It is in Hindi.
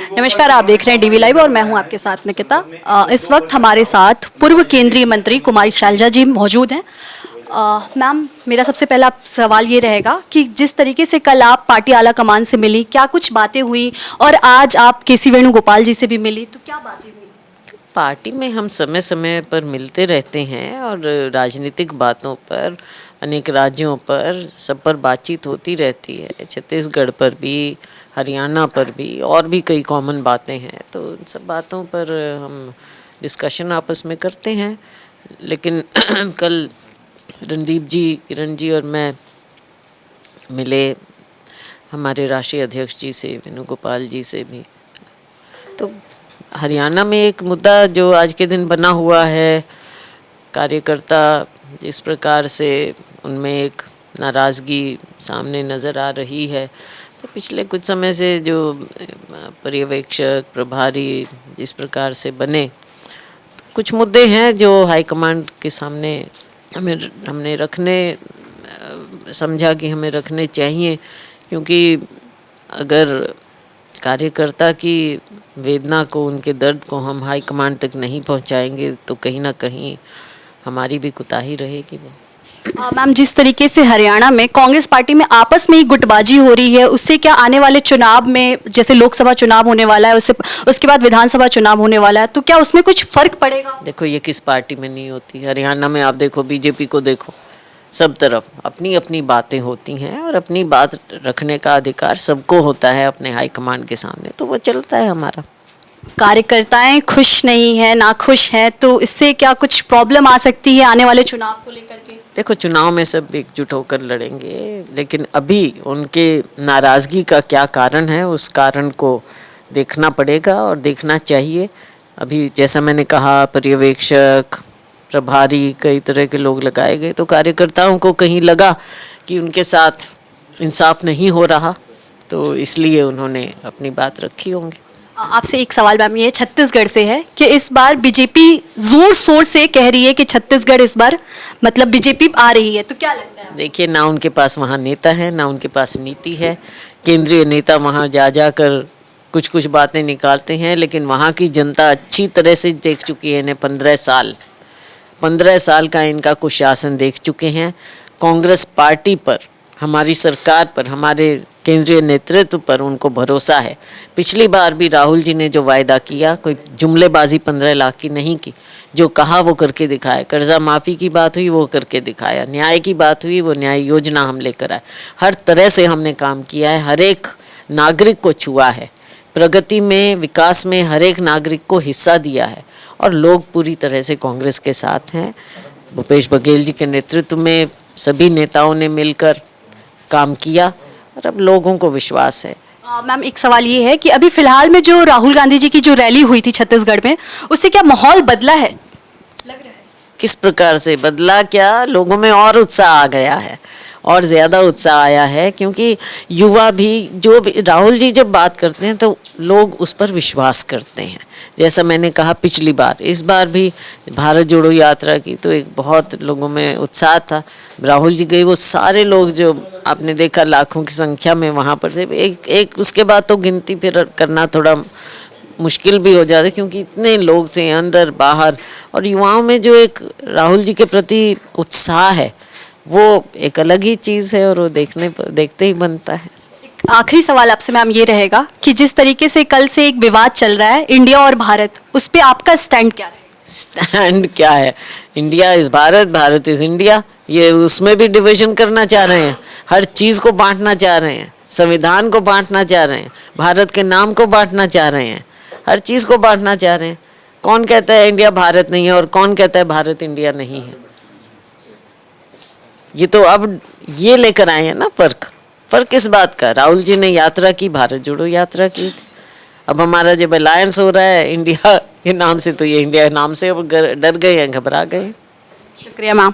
नमस्कार, आप देख रहे हैं डीवी लाइव और मैं हूं आपके साथ निकिता। इस वक्त हमारे साथ पूर्व केंद्रीय मंत्री कुमारी शैलजा जी मौजूद हैं। मैम, मेरा सबसे पहला सवाल ये रहेगा कि जिस तरीके से कल आप पार्टी आला कमान से मिली, क्या कुछ बातें हुई और आज आप केसी वेणुगोपाल जी से भी मिली, तो क्या बातें हुई? पार्टी में हम समय समय पर मिलते रहते हैं और राजनीतिक बातों पर, अनेक राज्यों पर, सब पर बातचीत होती रहती है। छत्तीसगढ़ पर भी, हरियाणा पर भी और भी कई कॉमन बातें हैं, तो उन सब बातों पर हम डिस्कशन आपस में करते हैं। लेकिन कल रणदीप जी, किरण जी और मैं मिले हमारे राष्ट्रीय अध्यक्ष जी से, वेणुगोपाल जी से भी। तो हरियाणा में एक मुद्दा जो आज के दिन बना हुआ है, कार्यकर्ता जिस प्रकार से उनमें एक नाराज़गी सामने नज़र आ रही है, तो पिछले कुछ समय से जो पर्यवेक्षक प्रभारी जिस प्रकार से बने, कुछ मुद्दे हैं जो हाईकमांड के सामने हमने रखने समझा कि हमें रखने चाहिए, क्योंकि अगर कार्यकर्ता की वेदना को, उनके दर्द को हम हाई कमांड तक नहीं पहुंचाएंगे तो कहीं ना कहीं हमारी भी कुताही रहेगी। वो मैम, जिस तरीके से हरियाणा में कांग्रेस पार्टी में आपस में ही गुटबाजी हो रही है, उससे क्या आने वाले चुनाव में, जैसे लोकसभा चुनाव होने वाला है, उसके बाद विधानसभा चुनाव होने वाला है, तो क्या उसमें कुछ फर्क पड़ेगा? देखो, ये किस पार्टी में नहीं होती। हरियाणा में आप देखो, बीजेपी को देखो, सब तरफ अपनी अपनी बातें होती हैं और अपनी बात रखने का अधिकार सबको होता है अपने हाईकमांड के सामने, तो वो चलता है हमारा। कार्यकर्ताएं खुश नहीं है, नाखुश हैं, तो इससे क्या कुछ प्रॉब्लम आ सकती है आने वाले चुनाव को लेकर के? देखो, चुनाव में सब एकजुट होकर लड़ेंगे, लेकिन अभी उनके नाराज़गी का क्या कारण है, उस कारण को देखना पड़ेगा और देखना चाहिए। अभी जैसा मैंने कहा, पर्यवेक्षक, प्रभारी, कई तरह के लोग लगाए गए, तो कार्यकर्ताओं को कहीं लगा कि उनके साथ इंसाफ नहीं हो रहा, तो इसलिए उन्होंने अपनी बात रखी होंगी। आपसे एक सवाल मैम, ये छत्तीसगढ़ से है कि इस बार बीजेपी जोर शोर से कह रही है कि छत्तीसगढ़ इस बार मतलब बीजेपी आ रही है, तो क्या लगता है? देखिए, ना उनके पास वहाँ नेता है, ना उनके पास नीति है। केंद्रीय नेता वहाँ जा जा कर कुछ कुछ बातें निकालते हैं, लेकिन वहाँ की जनता अच्छी तरह से देख चुकी है। इन्हें 15 साल का इनका कुशासन देख चुके हैं। कांग्रेस पार्टी पर, हमारी सरकार पर, हमारे केंद्रीय नेतृत्व पर उनको भरोसा है। पिछली बार भी राहुल जी ने जो वायदा किया, कोई जुमलेबाजी 15 लाख की नहीं की, जो कहा वो करके दिखाया। कर्जा माफ़ी की बात हुई, वो करके दिखाया। न्याय की बात हुई, वो न्याय योजना हम लेकर आए। हर तरह से हमने काम किया है, हर एक नागरिक को छुआ है, प्रगति में, विकास में हर एक नागरिक को हिस्सा दिया है, और लोग पूरी तरह से कांग्रेस के साथ हैं। भूपेश बघेल जी के नेतृत्व में सभी नेताओं ने मिलकर काम किया और अब लोगों को विश्वास है। मैम, एक सवाल ये है कि अभी फिलहाल में जो राहुल गांधी जी की जो रैली हुई थी छत्तीसगढ़ में, उससे क्या माहौल बदला है? लग रहा है किस प्रकार से बदला? क्या लोगों में और उत्साह आ गया है, और ज़्यादा उत्साह आया है, क्योंकि युवा भी, जो भी राहुल जी जब बात करते हैं तो लोग उस पर विश्वास करते हैं। जैसा मैंने कहा पिछली बार, इस बार भी भारत जोड़ो यात्रा की तो एक बहुत लोगों में उत्साह था। राहुल जी गए, वो सारे लोग जो आपने देखा लाखों की संख्या में वहाँ पर थे। एक उसके बाद तो गिनती फिर करना थोड़ा मुश्किल भी हो जाता है, क्योंकि इतने लोग थे अंदर बाहर, और युवाओं में जो एक राहुल जी के प्रति उत्साह है, वो एक अलग ही चीज़ है, और वो देखते ही बनता है। आखिरी सवाल आपसे मैम ये रहेगा कि जिस तरीके से कल से एक विवाद चल रहा है इंडिया और भारत, उस पे आपका स्टैंड क्या है? स्टैंड क्या है? India is Bharat, Bharat is India. ये उसमें भी डिवीजन करना चाह रहे हैं, हर चीज़ को बांटना चाह रहे हैं, संविधान को बांटना चाह रहे हैं, भारत के नाम को बांटना चाह रहे हैं, हर चीज़ को बांटना चाह रहे हैं। कौन कहता है इंडिया भारत नहीं है, और कौन कहता है भारत इंडिया नहीं है? ये तो अब ये लेकर आए हैं ना फर्क किस बात का? राहुल जी ने यात्रा की, भारत जोड़ो यात्रा की थी। अब हमारा जब अलायंस हो रहा है इंडिया के नाम से, तो ये इंडिया के नाम से अब डर गए हैं, घबरा गए हैं। शुक्रिया मैम।